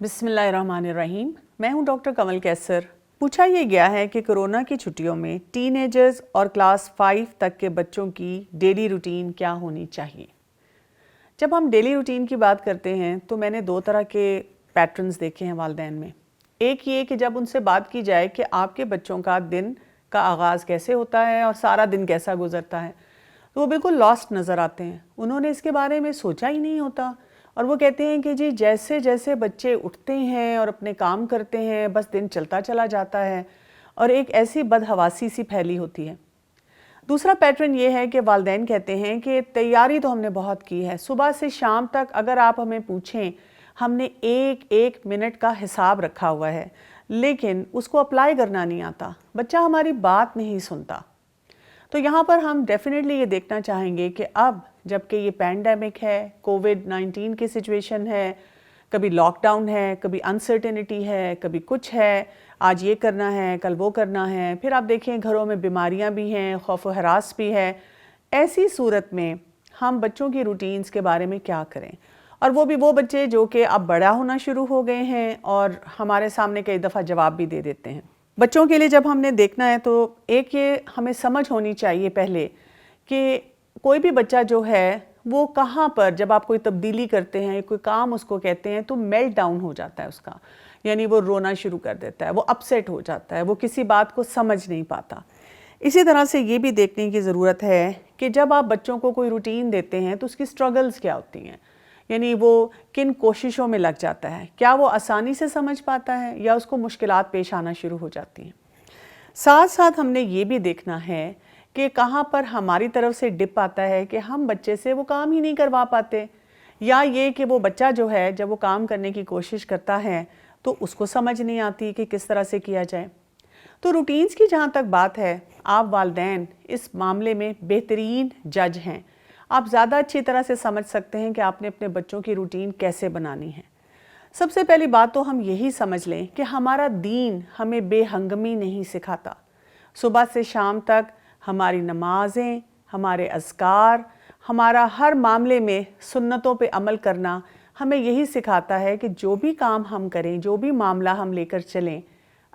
بسم اللہ الرحمن الرحیم. میں ہوں ڈاکٹر کمل کیسر. پوچھا یہ گیا ہے کہ کورونا کی چھٹیوں میں ٹین ایجرز اور کلاس 5 تک کے بچوں کی ڈیلی روٹین کیا ہونی چاہیے. جب ہم ڈیلی روٹین کی بات کرتے ہیں تو میں نے 2 طرح کے پیٹرنز دیکھے ہیں والدین میں. ایک یہ کہ جب ان سے بات کی جائے کہ آپ کے بچوں کا دن کا آغاز کیسے ہوتا ہے اور سارا دن کیسا گزرتا ہے تو وہ بالکل لاسٹ نظر آتے ہیں. انہوں نے اس کے بارے میں سوچا ہی نہیں ہوتا اور وہ کہتے ہیں کہ جی جیسے جیسے بچے اٹھتے ہیں اور اپنے کام کرتے ہیں بس دن چلتا چلا جاتا ہے اور ایک ایسی بدحواسی سی پھیلی ہوتی ہے. دوسرا پیٹرن یہ ہے کہ والدین کہتے ہیں کہ تیاری تو ہم نے بہت کی ہے، صبح سے شام تک اگر آپ ہمیں پوچھیں ہم نے ایک ایک منٹ کا حساب رکھا ہوا ہے لیکن اس کو اپلائی کرنا نہیں آتا، بچہ ہماری بات نہیں سنتا. تو یہاں پر ہم ڈیفینیٹلی یہ دیکھنا چاہیں گے کہ اب جب کہ یہ پینڈیمک ہے، کووڈ-19 کی سچویشن ہے، کبھی لاک ڈاؤن ہے، کبھی انسرٹینٹی ہے، کبھی کچھ ہے، آج یہ کرنا ہے کل وہ کرنا ہے، پھر آپ دیکھیں گھروں میں بیماریاں بھی ہیں، خوف و ہراس بھی ہے. ایسی صورت میں ہم بچوں کی روٹینز کے بارے میں کیا کریں، اور وہ بھی وہ بچے جو کہ اب بڑا ہونا شروع ہو گئے ہیں اور ہمارے سامنے کئی دفعہ جواب بھی دے دیتے ہیں. بچوں کے لیے جب ہم نے دیکھنا ہے تو ایک یہ ہمیں سمجھ ہونی چاہیے پہلے کہ کوئی بھی بچہ جو ہے وہ کہاں پر جب آپ کوئی تبدیلی کرتے ہیں، کوئی کام اس کو کہتے ہیں تو میلٹ ڈاؤن ہو جاتا ہے اس کا، یعنی وہ رونا شروع کر دیتا ہے، وہ اپسیٹ ہو جاتا ہے، وہ کسی بات کو سمجھ نہیں پاتا. اسی طرح سے یہ بھی دیکھنے کی ضرورت ہے کہ جب آپ بچوں کو کوئی روٹین دیتے ہیں تو اس کی سٹرگلز کیا ہوتی ہیں، یعنی وہ کن کوششوں میں لگ جاتا ہے، کیا وہ آسانی سے سمجھ پاتا ہے یا اس کو مشکلات پیش آنا شروع ہو جاتی ہیں. ساتھ ساتھ ہم نے یہ بھی دیکھنا ہے کہ کہاں پر ہماری طرف سے ڈپ آتا ہے کہ ہم بچے سے وہ کام ہی نہیں کروا پاتے، یا یہ کہ وہ بچہ جو ہے جب وہ کام کرنے کی کوشش کرتا ہے تو اس کو سمجھ نہیں آتی کہ کس طرح سے کیا جائے. تو روٹینز کی جہاں تک بات ہے، آپ والدین اس معاملے میں بہترین جج ہیں. آپ زیادہ اچھی طرح سے سمجھ سکتے ہیں کہ آپ نے اپنے بچوں کی روٹین کیسے بنانی ہے. سب سے پہلی بات تو ہم یہی سمجھ لیں کہ ہمارا دین ہمیں بے ہنگمی نہیں سکھاتا. صبح سے شام تک ہماری نمازیں، ہمارے اذکار، ہمارا ہر معاملے میں سنتوں پہ عمل کرنا ہمیں یہی سکھاتا ہے کہ جو بھی کام ہم کریں، جو بھی معاملہ ہم لے کر چلیں،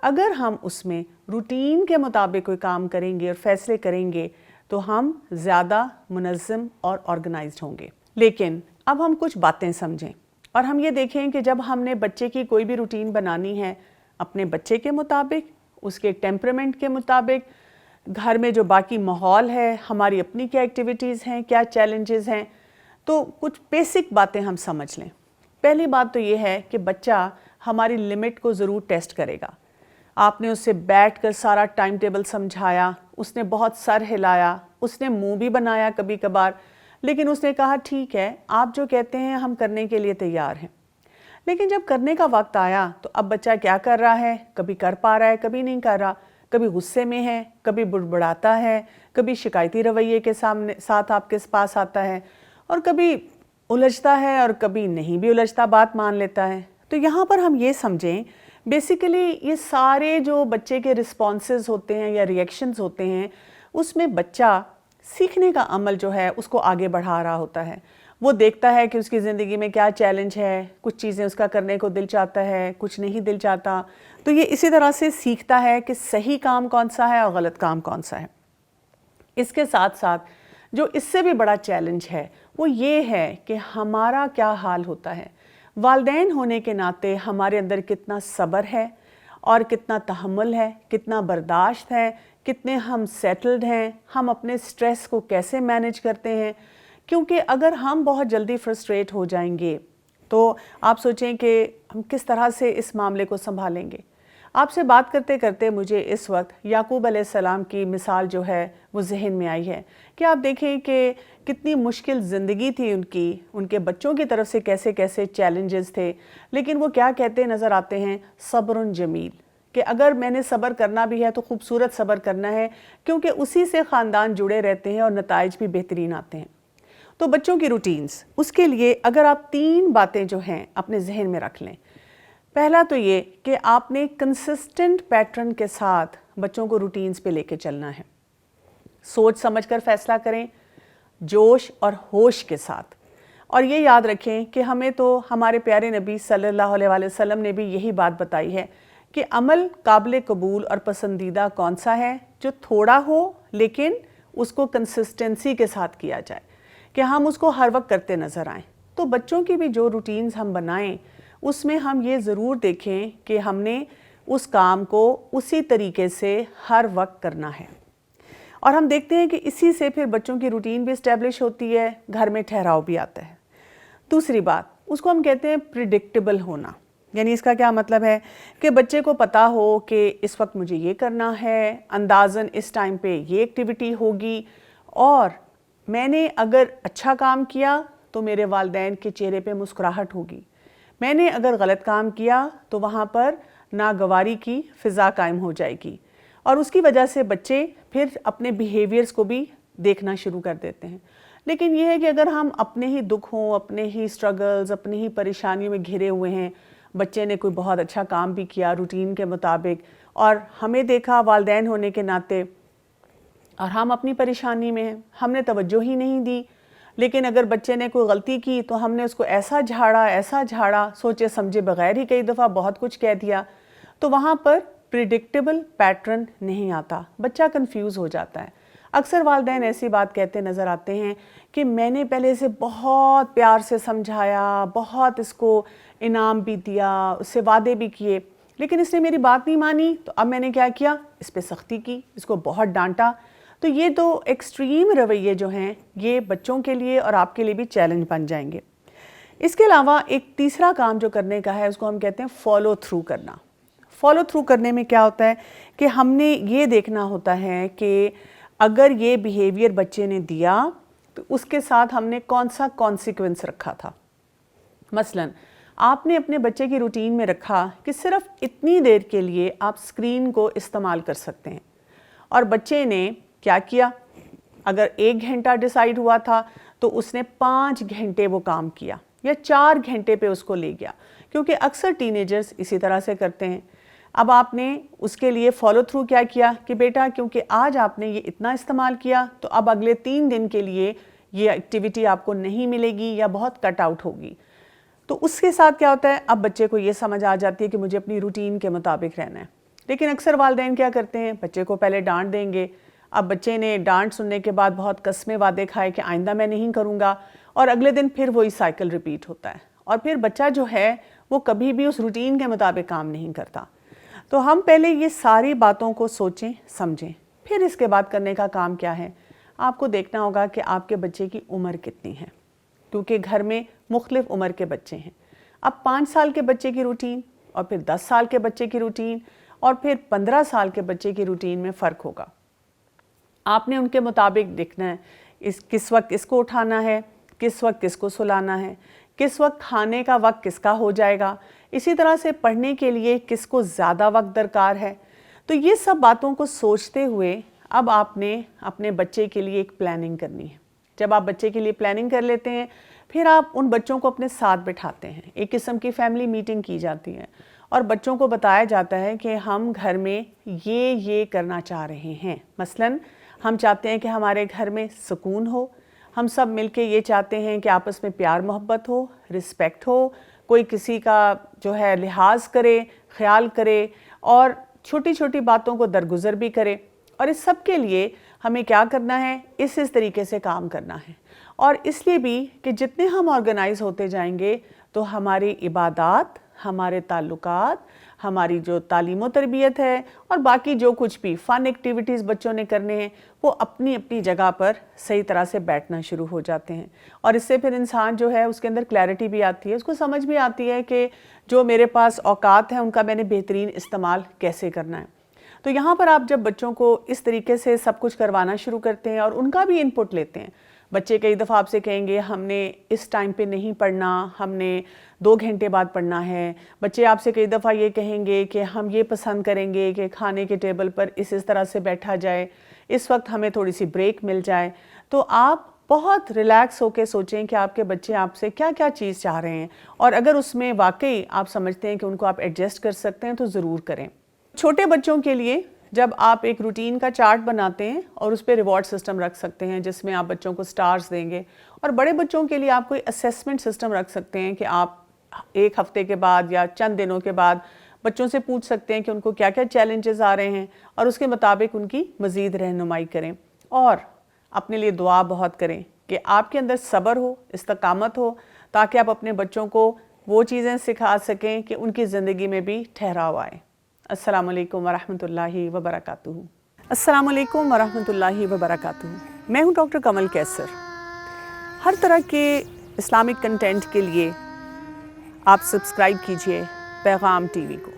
اگر ہم اس میں روٹین کے مطابق کوئی کام کریں گے اور فیصلے کریں گے تو ہم زیادہ منظم اور آرگنائزڈ ہوں گے. لیکن اب ہم کچھ باتیں سمجھیں اور ہم یہ دیکھیں کہ جب ہم نے بچے کی کوئی بھی روٹین بنانی ہے اپنے بچے کے مطابق، اس کے ٹیمپرمنٹ کے مطابق، گھر میں جو باقی ماحول ہے، ہماری اپنی کیا ایکٹیویٹیز ہیں، کیا چیلنجز ہیں، تو کچھ بیسک باتیں ہم سمجھ لیں. پہلی بات تو یہ ہے کہ بچہ ہماری لمٹ کو ضرور ٹیسٹ کرے گا. آپ نے اس سے بیٹھ کر سارا ٹائم ٹیبل سمجھایا، اس نے بہت سر ہلایا، اس نے منہ بھی بنایا کبھی کبھار، لیکن اس نے کہا ٹھیک ہے آپ جو کہتے ہیں ہم کرنے کے لیے تیار ہیں. لیکن جب کرنے کا وقت آیا تو اب بچہ کیا کر رہا ہے، کبھی کر پا رہا ہے کبھی نہیں کر رہا، کبھی غصے میں ہے، کبھی بڑبڑاتا ہے، کبھی شکایتی رویے کے ساتھ آپ کے پاس آتا ہے، اور کبھی الجھتا ہے اور کبھی نہیں بھی الجھتا، بات مان لیتا ہے. تو یہاں پر ہم یہ سمجھیں بیسیکلی یہ سارے جو بچے کے رسپانسز ہوتے ہیں یا ریئیکشنز ہوتے ہیں اس میں بچہ سیکھنے کا عمل جو ہے اس کو آگے بڑھا رہا ہوتا ہے. وہ دیکھتا ہے کہ اس کی زندگی میں کیا چیلنج ہے، کچھ چیزیں اس کا کرنے کو دل چاہتا ہے، کچھ نہیں دل چاہتا، تو یہ اسی طرح سے سیکھتا ہے کہ صحیح کام کون سا ہے اور غلط کام کون سا ہے. اس کے ساتھ ساتھ جو اس سے بھی بڑا چیلنج ہے وہ یہ ہے کہ ہمارا کیا حال ہوتا ہے. والدین ہونے کے ناطے ہمارے اندر کتنا صبر ہے اور کتنا تحمل ہے، کتنا برداشت ہے، کتنے ہم سیٹلڈ ہیں، ہم اپنے سٹریس کو کیسے مینیج کرتے ہیں. کیونکہ اگر ہم بہت جلدی فرسٹریٹ ہو جائیں گے تو آپ سوچیں کہ ہم کس طرح سے اس معاملے کو سنبھالیں گے. آپ سے بات کرتے کرتے مجھے اس وقت یعقوب علیہ السلام کی مثال جو ہے وہ ذہن میں آئی ہے کہ آپ دیکھیں کہ کتنی مشکل زندگی تھی ان کے بچوں کی طرف سے کیسے کیسے چیلنجز تھے، لیکن وہ کیا کہتے نظر آتے ہیں، صبر جمیل، کہ اگر میں نے صبر کرنا بھی ہے تو خوبصورت صبر کرنا ہے کیونکہ اسی سے خاندان جڑے رہتے ہیں اور نتائج بھی بہترین آتے ہیں. تو بچوں کی روٹینز، اس کے لیے اگر آپ 3 باتیں جو ہیں اپنے ذہن میں رکھ لیں. پہلا تو یہ کہ آپ نے کنسسٹنٹ پیٹرن کے ساتھ بچوں کو روٹینز پہ لے کے چلنا ہے. سوچ سمجھ کر فیصلہ کریں، جوش اور ہوش کے ساتھ، اور یہ یاد رکھیں کہ ہمیں تو ہمارے پیارے نبی صلی اللہ علیہ وسلم نے بھی یہی بات بتائی ہے کہ عمل قابل قبول اور پسندیدہ کون سا ہے؟ جو تھوڑا ہو لیکن اس کو کنسسٹنسی کے ساتھ کیا جائے، کہ ہم اس کو ہر وقت کرتے نظر آئیں۔ تو بچوں کی بھی جو روٹینز ہم بنائیں اس میں ہم یہ ضرور دیکھیں کہ ہم نے اس کام کو اسی طریقے سے ہر وقت کرنا ہے، اور ہم دیکھتے ہیں کہ اسی سے پھر بچوں کی روٹین بھی اسٹیبلش ہوتی ہے، گھر میں ٹھہراؤ بھی آتا ہے۔ دوسری بات، اس کو ہم کہتے ہیں پریڈکٹیبل ہونا، یعنی اس کا کیا مطلب ہے کہ بچے کو پتا ہو کہ اس وقت مجھے یہ کرنا ہے، اندازاً اس ٹائم پہ یہ ایکٹیویٹی ہوگی، اور میں نے اگر اچھا کام کیا تو میرے والدین کے چہرے پہ مسکراہٹ ہوگی، میں نے اگر غلط کام کیا تو وہاں پر ناگواری کی فضا قائم ہو جائے گی، اور اس کی وجہ سے بچے پھر اپنے بیہیویئرز کو بھی دیکھنا شروع کر دیتے ہیں۔ لیکن یہ ہے کہ اگر ہم اپنے ہی دکھوں، اپنے ہی سٹرگلز، اپنی ہی پریشانیوں میں گھرے ہوئے ہیں، بچے نے کوئی بہت اچھا کام بھی کیا روٹین کے مطابق، اور ہمیں دیکھا والدین ہونے کے ناطے، اور ہم اپنی پریشانی میں ہیں، ہم نے توجہ ہی نہیں دی، لیکن اگر بچے نے کوئی غلطی کی تو ہم نے اس کو ایسا جھاڑا، سوچے سمجھے بغیر ہی کئی دفعہ بہت کچھ کہہ دیا، تو وہاں پر پریڈکٹیبل پیٹرن نہیں آتا، بچہ کنفیوز ہو جاتا ہے۔ اکثر والدین ایسی بات کہتے نظر آتے ہیں کہ میں نے پہلے سے بہت پیار سے سمجھایا، بہت اس کو انعام بھی دیا، اس سے وعدے بھی کیے، لیکن اس نے میری بات نہیں مانی، تو اب میں نے کیا کیا؟ اس پہ سختی کی، اس کو بہت ڈانٹا۔ تو یہ دو ایکسٹریم رویے جو ہیں یہ بچوں کے لیے اور آپ کے لیے بھی چیلنج بن جائیں گے۔ اس کے علاوہ ایک تیسرا کام جو کرنے کا ہے اس کو ہم کہتے ہیں فالو تھرو کرنا۔ فالو تھرو کرنے میں کیا ہوتا ہے کہ ہم نے یہ دیکھنا ہوتا ہے کہ اگر یہ بیہیویئر بچے نے دیا تو اس کے ساتھ ہم نے کون سا کانسیکوینس رکھا تھا۔ مثلاً آپ نے اپنے بچے کی روٹین میں رکھا کہ صرف اتنی دیر کے لیے آپ اسکرین کو استعمال کر سکتے ہیں، اور بچے نے کیا کیا؟ اگر 1 گھنٹہ ڈیسائیڈ ہوا تھا تو اس نے 5 گھنٹے وہ کام کیا، یا 4 گھنٹے پہ اس کو لے گیا، کیونکہ اکثر ٹین ایجرز اسی طرح سے کرتے ہیں۔ اب آپ نے اس کے لیے فالو تھرو کیا کیا کہ بیٹا کیونکہ آج آپ نے یہ اتنا استعمال کیا تو اب اگلے 3 دن کے لیے یہ ایکٹیویٹی آپ کو نہیں ملے گی یا بہت کٹ آؤٹ ہوگی۔ تو اس کے ساتھ کیا ہوتا ہے؟ اب بچے کو یہ سمجھ آ جاتی ہے کہ مجھے اپنی روٹین کے مطابق رہنا ہے۔ لیکن اکثر والدین کیا کرتے ہیں؟ بچے کو پہلے ڈانٹ دیں گے، اب بچے نے ڈانٹ سننے کے بعد بہت قسمیں وعدے کھائے کہ آئندہ میں نہیں کروں گا، اور اگلے دن پھر وہی سائیکل ریپیٹ ہوتا ہے، اور پھر بچہ جو ہے وہ کبھی بھی اس روٹین کے مطابق کام نہیں کرتا۔ تو ہم پہلے یہ ساری باتوں کو سوچیں سمجھیں، پھر اس کے بعد کرنے کا کام کیا ہے؟ آپ کو دیکھنا ہوگا کہ آپ کے بچے کی عمر کتنی ہے، کیونکہ گھر میں مختلف عمر کے بچے ہیں۔ اب 5 سال کے بچے کی روٹین اور پھر 10 سال کے بچے کی روٹین اور پھر 15 سال کے بچے کی روٹین میں فرق ہوگا۔ آپ نے ان کے مطابق دیکھنا ہے کس وقت اس کو اٹھانا ہے، کس وقت کس کو سلانا ہے، کس وقت کھانے کا وقت کس کا ہو جائے گا، اسی طرح سے پڑھنے کے لیے کس کو زیادہ وقت درکار ہے۔ تو یہ سب باتوں کو سوچتے ہوئے اب آپ نے اپنے بچے کے لیے ایک پلاننگ کرنی ہے۔ جب آپ بچے کے لیے پلاننگ کر لیتے ہیں پھر آپ ان بچوں کو اپنے ساتھ بٹھاتے ہیں، ایک قسم کی فیملی میٹنگ کی جاتی ہے، اور بچوں کو بتایا جاتا ہے کہ ہم گھر میں یہ کرنا چاہ رہے ہیں۔ مثلاً ہم چاہتے ہیں کہ ہمارے گھر میں سکون ہو، ہم سب مل کے یہ چاہتے ہیں کہ آپس میں پیار محبت ہو، رسپیکٹ ہو، کوئی کسی کا جو ہے لحاظ کرے، خیال کرے، اور چھوٹی چھوٹی باتوں کو درگزر بھی کرے۔ اور اس سب کے لیے ہمیں کیا کرنا ہے؟ اس طریقے سے کام کرنا ہے، اور اس لیے بھی کہ جتنے ہم آرگنائز ہوتے جائیں گے تو ہماری عبادات، ہمارے تعلقات، ہماری جو تعلیم و تربیت ہے اور باقی جو کچھ بھی فن ایکٹیویٹیز بچوں نے کرنے ہیں وہ اپنی اپنی جگہ پر صحیح طرح سے بیٹھنا شروع ہو جاتے ہیں، اور اس سے پھر انسان جو ہے اس کے اندر کلیئرٹی بھی آتی ہے، اس کو سمجھ بھی آتی ہے کہ جو میرے پاس اوقات ہیں ان کا میں نے بہترین استعمال کیسے کرنا ہے۔ تو یہاں پر آپ جب بچوں کو اس طریقے سے سب کچھ کروانا شروع کرتے ہیں اور ان کا بھی انپٹ لیتے ہیں، بچے کئی دفعہ آپ سے کہیں گے ہم نے اس ٹائم پہ نہیں پڑھنا، ہم نے 2 گھنٹے بعد پڑھنا ہے، بچے آپ سے کئی دفعہ یہ کہیں گے کہ ہم یہ پسند کریں گے کہ کھانے کے ٹیبل پر اس طرح سے بیٹھا جائے، اس وقت ہمیں تھوڑی سی بریک مل جائے۔ تو آپ بہت ریلیکس ہو کے سوچیں کہ آپ کے بچے آپ سے کیا کیا چیز چاہ رہے ہیں، اور اگر اس میں واقعی آپ سمجھتے ہیں کہ ان کو آپ ایڈجسٹ کر سکتے ہیں تو ضرور کریں۔ چھوٹے بچوں کے لیے جب آپ ایک روٹین کا چارٹ بناتے ہیں اور اس پہ ریوارڈ سسٹم رکھ سکتے ہیں جس میں آپ بچوں کو سٹارز دیں گے، اور بڑے بچوں کے لیے آپ کوئی اسیسمنٹ سسٹم رکھ سکتے ہیں کہ آپ ایک ہفتے کے بعد یا چند دنوں کے بعد بچوں سے پوچھ سکتے ہیں کہ ان کو کیا کیا چیلنجز آ رہے ہیں اور اس کے مطابق ان کی مزید رہنمائی کریں، اور اپنے لیے دعا بہت کریں کہ آپ کے اندر صبر ہو، استقامت ہو، تاکہ آپ اپنے بچوں کو وہ چیزیں سکھا سکیں کہ ان کی زندگی میں بھی ٹھہراؤ آئے۔ السلام علیکم ورحمۃ اللہ وبرکاتہ۔ السلام علیکم ورحمۃ اللہ وبرکاتہ۔ میں ہوں ڈاکٹر کمل کیسر۔ ہر طرح کے اسلامک کنٹینٹ کے لیے آپ سبسکرائب کیجئے پیغام ٹی وی کو۔